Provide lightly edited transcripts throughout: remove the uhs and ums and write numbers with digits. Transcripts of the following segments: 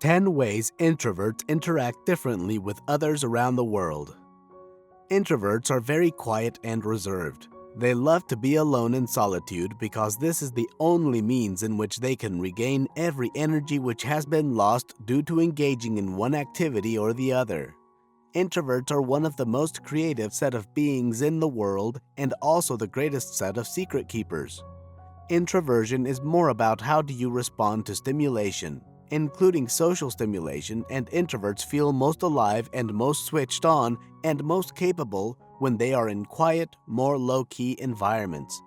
10 ways introverts interact differently with others around the world. Introverts are very quiet and reserved. They love to be alone in solitude because this is the only means in which they can regain every energy which has been lost due to engaging in one activity or the other. Introverts are one of the most creative set of beings in the world and also the greatest set of secret keepers. Introversion is more about how do you respond to stimulation, including social stimulation, and introverts feel most alive and most switched on and most capable when they are in quiet, more low-key environments.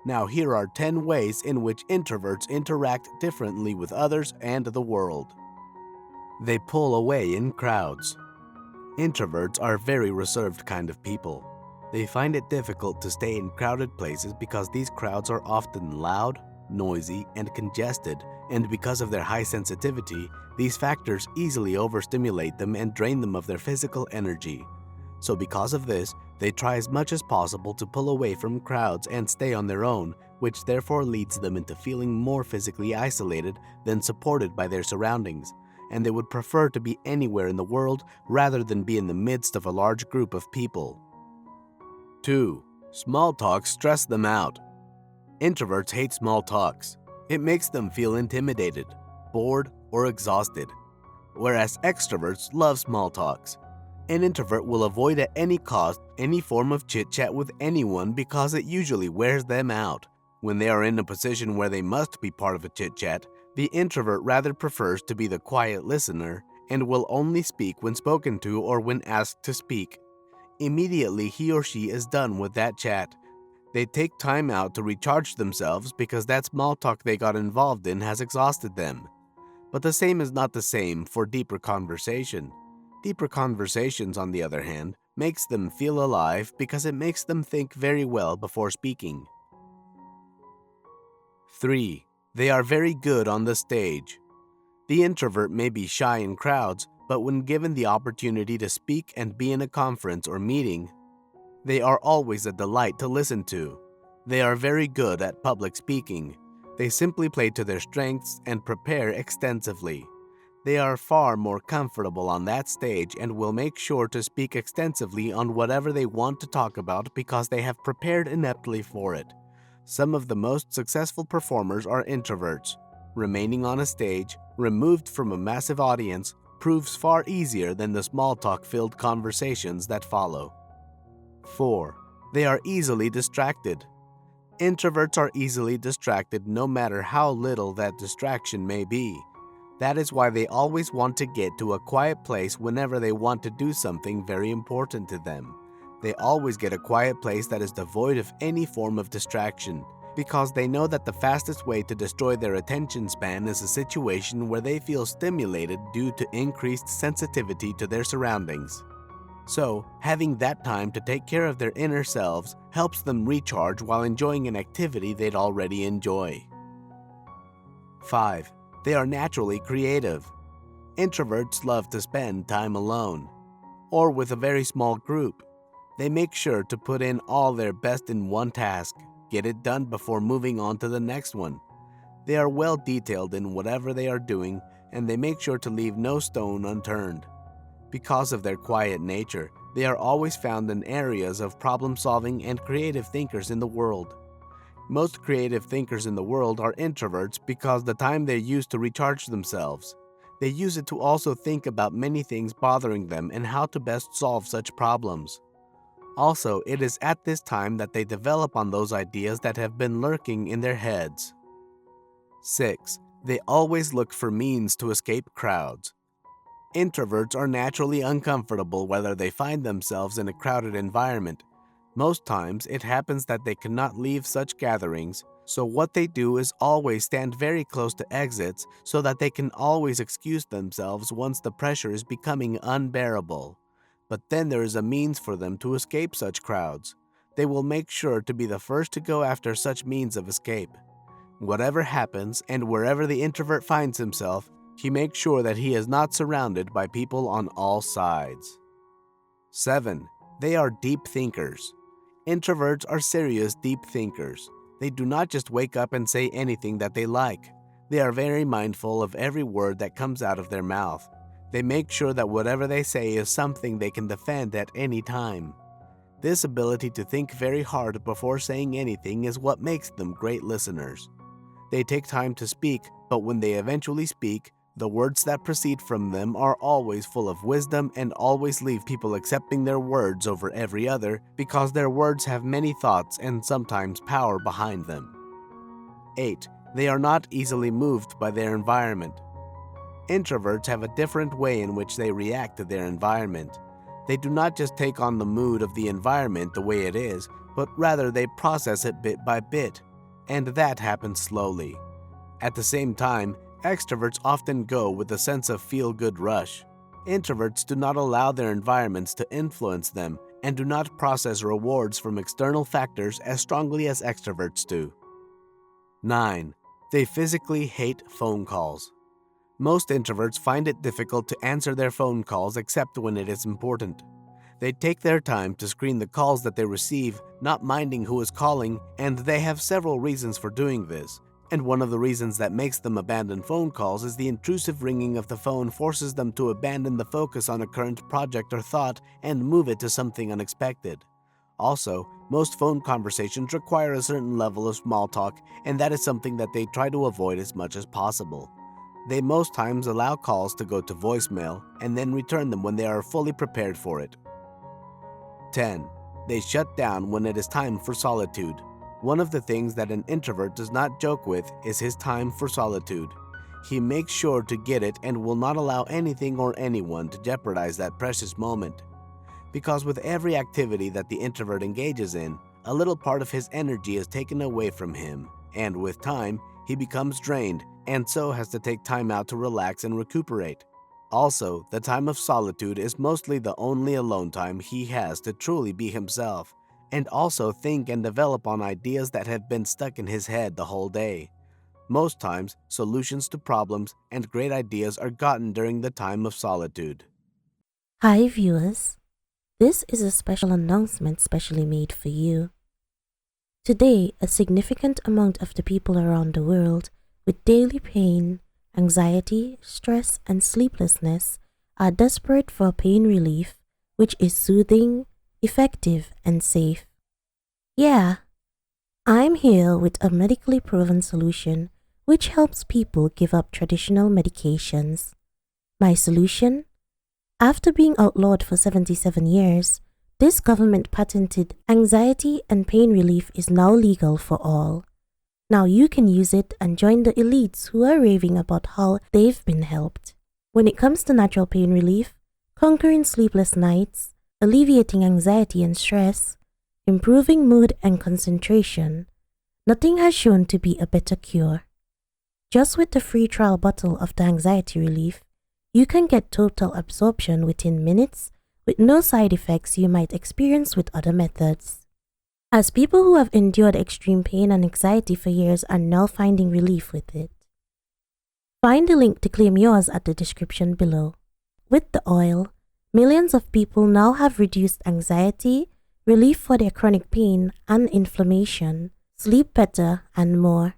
Now here are 10 ways in which introverts interact differently with others and the world. They pull away in crowds. Introverts are a very reserved kind of people. They find it difficult to stay in crowded places because these crowds are often loud, noisy, and congested, and because of their high sensitivity, these factors easily overstimulate them and drain them of their physical energy. So because of this, they try as much as possible to pull away from crowds and stay on their own, which therefore leads them into feeling more physically isolated than supported by their surroundings, and they would prefer to be anywhere in the world rather than be in the midst of a large group of people. 2. Small talk stress them out. Introverts hate small talks. It makes them feel intimidated, bored, or exhausted, whereas extroverts love small talks. An introvert will avoid at any cost any form of chit-chat with anyone because it usually wears them out. When they are in a position where they must be part of a chit-chat, the introvert rather prefers to be the quiet listener and will only speak when spoken to or when asked to speak. Immediately he or she is done with that chat, they take time out to recharge themselves because that small talk they got involved in has exhausted them. But the same is not the same for deeper conversation. Deeper conversations, on the other hand, makes them feel alive because it makes them think very well before speaking. 3. They are very good on the stage. The introvert may be shy in crowds, but when given the opportunity to speak and be in a conference or meeting, they are always a delight to listen to. They are very good at public speaking. They simply play to their strengths and prepare extensively. They are far more comfortable on that stage and will make sure to speak extensively on whatever they want to talk about because they have prepared ineptly for it. Some of the most successful performers are introverts. Remaining on a stage, removed from a massive audience, proves far easier than the small talk-filled conversations that follow. 4. They are easily distracted. Introverts are easily distracted no matter how little that distraction may be. That is why they always want to get to a quiet place whenever they want to do something very important to them. They always get a quiet place that is devoid of any form of distraction, because they know that the fastest way to destroy their attention span is a situation where they feel stimulated due to increased sensitivity to their surroundings. So, having that time to take care of their inner selves helps them recharge while enjoying an activity they'd already enjoy. 5. They are naturally creative. Introverts love to spend time alone, or with a very small group. They make sure to put in all their best in one task, get it done before moving on to the next one. They are well detailed in whatever they are doing, and they make sure to leave no stone unturned. Because of their quiet nature, they are always found in areas of problem-solving and creative thinkers in the world. Most creative thinkers in the world are introverts because the time they use to recharge themselves. They use it to also think about many things bothering them and how to best solve such problems. Also, it is at this time that they develop on those ideas that have been lurking in their heads. 6. They always look for means to escape crowds. Introverts are naturally uncomfortable whether they find themselves in a crowded environment. Most times, it happens that they cannot leave such gatherings, so what they do is always stand very close to exits so that they can always excuse themselves once the pressure is becoming unbearable. But then there is a means for them to escape such crowds. They will make sure to be the first to go after such means of escape. Whatever happens and wherever the introvert finds himself, he makes sure that he is not surrounded by people on all sides. 7. They are deep thinkers. Introverts are serious deep thinkers. They do not just wake up and say anything that they like. They are very mindful of every word that comes out of their mouth. They make sure that whatever they say is something they can defend at any time. This ability to think very hard before saying anything is what makes them great listeners. They take time to speak, but when they eventually speak, the words that proceed from them are always full of wisdom and always leave people accepting their words over every other because their words have many thoughts and sometimes power behind them. 8. They are not easily moved by their environment. Introverts have a different way in which they react to their environment. They do not just take on the mood of the environment the way it is, but rather they process it bit by bit, and that happens slowly. At the same time, extroverts often go with a sense of feel-good rush. Introverts do not allow their environments to influence them and do not process rewards from external factors as strongly as extroverts do. 9. They physically hate phone calls. Most introverts find it difficult to answer their phone calls except when it is important. They take their time to screen the calls that they receive, not minding who is calling, and they have several reasons for doing this. And one of the reasons that makes them abandon phone calls is the intrusive ringing of the phone forces them to abandon the focus on a current project or thought and move it to something unexpected. Also, most phone conversations require a certain level of small talk, and that is something that they try to avoid as much as possible. They most times allow calls to go to voicemail and then return them when they are fully prepared for it. 10. They shut down when it is time for solitude. One of the things that an introvert does not joke with is his time for solitude. He makes sure to get it and will not allow anything or anyone to jeopardize that precious moment. Because with every activity that the introvert engages in, a little part of his energy is taken away from him, and with time, he becomes drained and so has to take time out to relax and recuperate. Also, the time of solitude is mostly the only alone time he has to truly be himself, and also think and develop on ideas that have been stuck in his head the whole day. Most times, solutions to problems and great ideas are gotten during the time of solitude. Hi viewers, this is a special announcement specially made for you. Today, a significant amount of the people around the world with daily pain, anxiety, stress, and sleeplessness are desperate for pain relief, which is soothing, effective, and safe. Yeah, I'm here with a medically proven solution which helps people give up traditional medications. My solution? After being outlawed for 77 years, this government-patented anxiety and pain relief is now legal for all. Now you can use it and join the elites who are raving about how they've been helped. When it comes to natural pain relief, conquering sleepless nights, alleviating anxiety and stress, improving mood and concentration, nothing has shown to be a better cure. Just with the free trial bottle of the anxiety relief, you can get total absorption within minutes with no side effects you might experience with other methods. As people who have endured extreme pain and anxiety for years are now finding relief with it. Find the link to claim yours at the description below. With the oil, millions of people now have reduced anxiety, relief for their chronic pain and inflammation, sleep better, and more.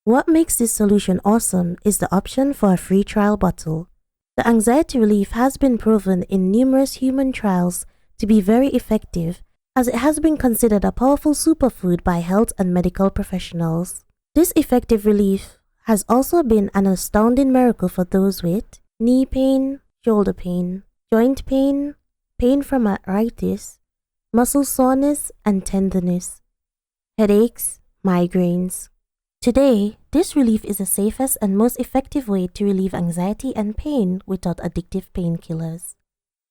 What makes this solution awesome is the option for a free trial bottle. The anxiety relief has been proven in numerous human trials to be very effective, as it has been considered a powerful superfood by health and medical professionals. This effective relief has also been an astounding miracle for those with knee pain, shoulder pain, joint pain, pain from arthritis, muscle soreness and tenderness, headaches, migraines. Today, this relief is the safest and most effective way to relieve anxiety and pain without addictive painkillers.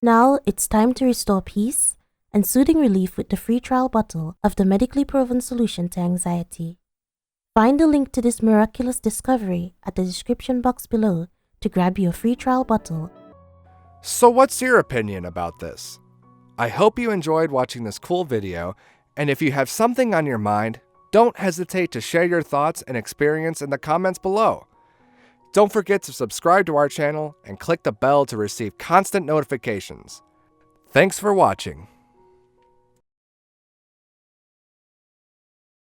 Now, it's time to restore peace and soothing relief with the free trial bottle of the medically proven solution to anxiety. Find the link to this miraculous discovery at the description box below to grab your free trial bottle. So what's your opinion about this? I hope you enjoyed watching this cool video, and if you have something on your mind, don't hesitate to share your thoughts and experience in the comments below. Don't forget to subscribe to our channel and click the bell to receive constant notifications. Thanks for watching.